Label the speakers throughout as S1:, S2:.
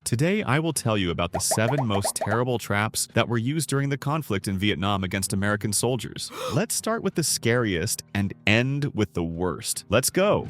S1: Today, I will tell you about the 7 most terrible traps that were used during the conflict in Vietnam against American soldiers. Let's start with the scariest and end with the worst. Let's go!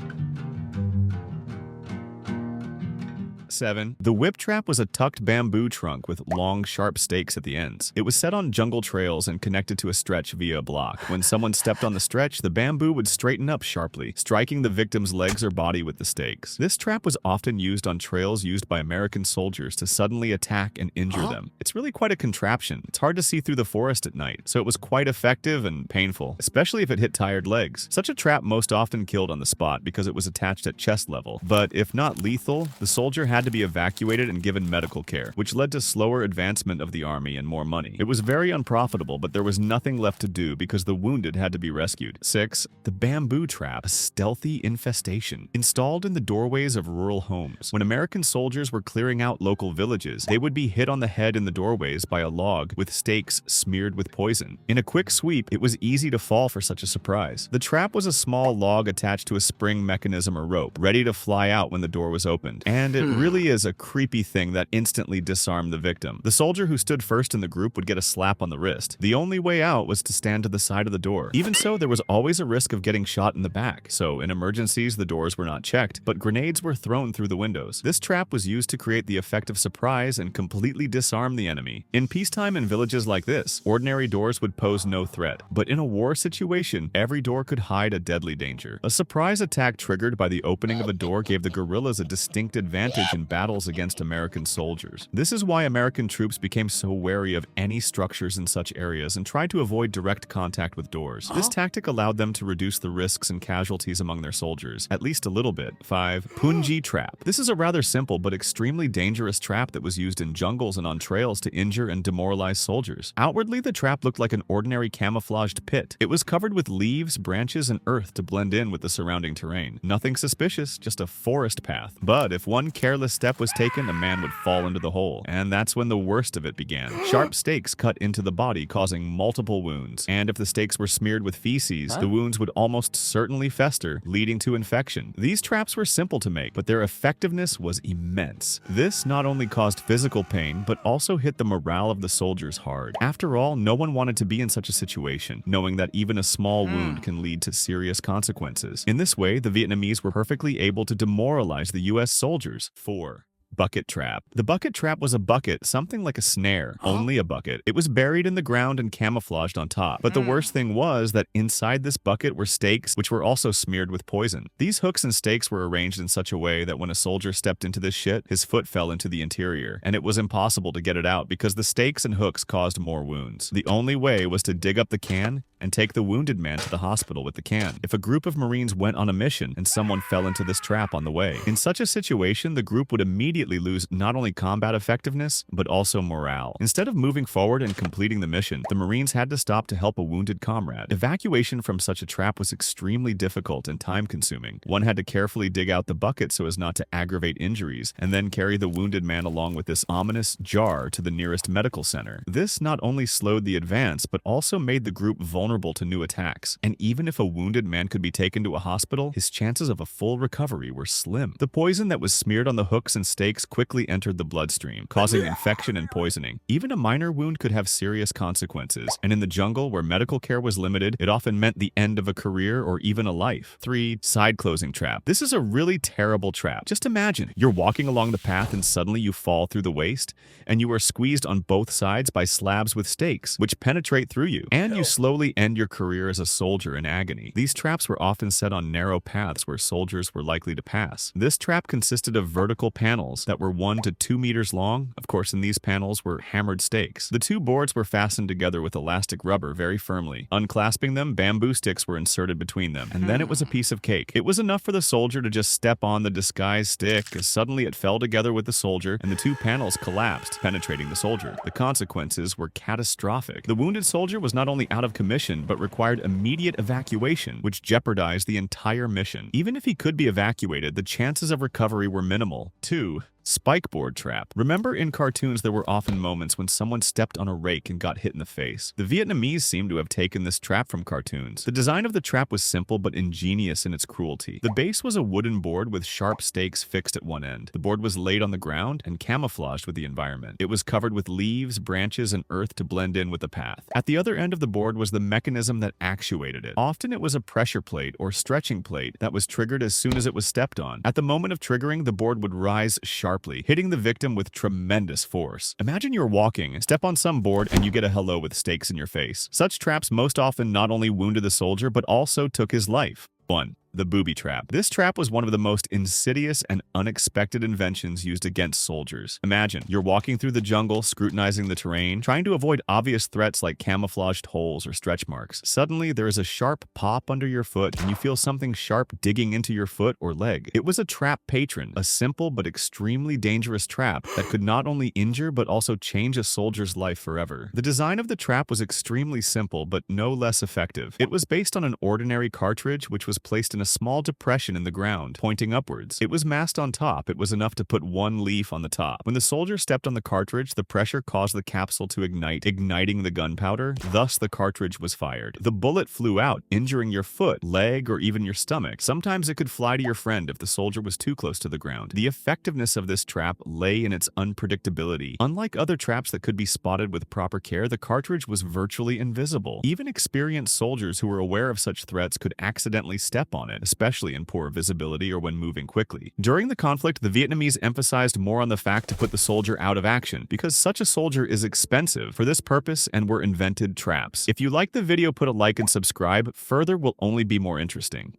S1: 7. The whip trap was a tucked bamboo trunk with long, sharp stakes at the ends. It was set on jungle trails and connected to a stretch via a block. When someone stepped on the stretch, the bamboo would straighten up sharply, striking the victim's legs or body with the stakes. This trap was often used on trails used by American soldiers to suddenly attack and injure them. It's really quite a contraption. It's hard to see through the forest at night, so it was quite effective and painful, especially if it hit tired legs. Such a trap most often killed on the spot because it was attached at chest level, but if not lethal, the soldier had to be evacuated and given medical care, which led to slower advancement of the army and more money. It was very unprofitable, but there was nothing left to do because the wounded had to be rescued. 6. The bamboo trap, a stealthy infestation. Installed in the doorways of rural homes. When American soldiers were clearing out local villages, they would be hit on the head in the doorways by a log with stakes smeared with poison. In a quick sweep, it was easy to fall for such a surprise. The trap was a small log attached to a spring mechanism or rope, ready to fly out when the door was opened. And it really is a creepy thing that instantly disarmed the victim. The soldier who stood first in the group would get a slap on the wrist. The only way out was to stand to the side of the door. Even so, there was always a risk of getting shot in the back, so in emergencies the doors were not checked, but grenades were thrown through the windows. This trap was used to create the effect of surprise and completely disarm the enemy. In peacetime in villages like this, ordinary doors would pose no threat, but in a war situation, every door could hide a deadly danger. A surprise attack triggered by the opening of a door gave the guerrillas a distinct advantage in battles against American soldiers. This is why American troops became so wary of any structures in such areas and tried to avoid direct contact with doors. This tactic allowed them to reduce the risks and casualties among their soldiers, at least a little bit. 5. Punji trap. This is a rather simple but extremely dangerous trap that was used in jungles and on trails to injure and demoralize soldiers. Outwardly, the trap looked like an ordinary camouflaged pit. It was covered with leaves, branches, and earth to blend in with the surrounding terrain. Nothing suspicious, just a forest path. But if one careless step was taken, a man would fall into the hole. And that's when the worst of it began. Sharp stakes cut into the body, causing multiple wounds. And if the stakes were smeared with feces, the wounds would almost certainly fester, leading to infection. These traps were simple to make, but their effectiveness was immense. This not only caused physical pain, but also hit the morale of the soldiers hard. After all, no one wanted to be in such a situation, knowing that even a small wound can lead to serious consequences. In this way, the Vietnamese were perfectly able to demoralize the US soldiers. 4. Bucket trap. The bucket trap was a bucket, something like a snare, only a bucket. It was buried in the ground and camouflaged on top. But the worst thing was that inside this bucket were stakes, which were also smeared with poison. These hooks and stakes were arranged in such a way that when a soldier stepped into this shit, his foot fell into the interior, and it was impossible to get it out because the stakes and hooks caused more wounds. The only way was to dig up the can and take the wounded man to the hospital with the can. If a group of Marines went on a mission and someone fell into this trap on the way, in such a situation, the group would immediately lose not only combat effectiveness, but also morale. Instead of moving forward and completing the mission, the Marines had to stop to help a wounded comrade. Evacuation from such a trap was extremely difficult and time-consuming. One had to carefully dig out the bucket so as not to aggravate injuries, and then carry the wounded man along with this ominous jar to the nearest medical center. This not only slowed the advance, but also made the group vulnerable to new attacks, and even if a wounded man could be taken to a hospital, his chances of a full recovery were slim. The poison that was smeared on the hooks and stakes quickly entered the bloodstream, causing infection and poisoning. Even a minor wound could have serious consequences, and in the jungle where medical care was limited, it often meant the end of a career or even a life. 3. Side closing trap. This is a really terrible trap. Just imagine, you're walking along the path and suddenly you fall through the waist, and you are squeezed on both sides by slabs with stakes, which penetrate through you, and you slowly end your career as a soldier in agony. These traps were often set on narrow paths where soldiers were likely to pass. This trap consisted of vertical panels that were 1 to 2 meters long. Of course, in these panels were hammered stakes. The two boards were fastened together with elastic rubber very firmly. Unclasping them, bamboo sticks were inserted between them, and then it was a piece of cake. It was enough for the soldier to just step on the disguised stick as suddenly it fell together with the soldier, and the two panels collapsed, penetrating the soldier. The consequences were catastrophic. The wounded soldier was not only out of commission, but required immediate evacuation, which jeopardized the entire mission. Even if he could be evacuated, the chances of recovery were minimal. 2. Spikeboard trap. Remember in cartoons there were often moments when someone stepped on a rake and got hit in the face. The Vietnamese seem to have taken this trap from cartoons. The design of the trap was simple but ingenious in its cruelty. The base was a wooden board with sharp stakes fixed at one end. The board was laid on the ground and camouflaged with the environment. It was covered with leaves, branches, and earth to blend in with the path. At the other end of the board was the mechanism that actuated it. Often it was a pressure plate or stretching plate that was triggered as soon as it was stepped on. At the moment of triggering, the board would rise sharply, hitting the victim with tremendous force. Imagine you're walking, step on some board, and you get a hello with stakes in your face. Such traps most often not only wounded the soldier, but also took his life. 1. The booby trap. This trap was one of the most insidious and unexpected inventions used against soldiers. Imagine, you're walking through the jungle, scrutinizing the terrain, trying to avoid obvious threats like camouflaged holes or stretch marks. Suddenly, there is a sharp pop under your foot, and you feel something sharp digging into your foot or leg. It was a trap patron, a simple but extremely dangerous trap that could not only injure but also change a soldier's life forever. The design of the trap was extremely simple but no less effective. It was based on an ordinary cartridge which was placed in a small depression in the ground, pointing upwards. It was masked on top. It was enough to put one leaf on the top. When the soldier stepped on the cartridge, the pressure caused the capsule to ignite, igniting the gunpowder. Thus, the cartridge was fired. The bullet flew out, injuring your foot, leg, or even your stomach. Sometimes it could fly to your friend if the soldier was too close to the ground. The effectiveness of this trap lay in its unpredictability. Unlike other traps that could be spotted with proper care, the cartridge was virtually invisible. Even experienced soldiers who were aware of such threats could accidentally step on it, especially in poor visibility or when moving quickly. During the conflict, the Vietnamese emphasized more on the fact to put the soldier out of action, because such a soldier is expensive for this purpose and were invented traps. If you like the video, put a like and subscribe. Further will only be more interesting.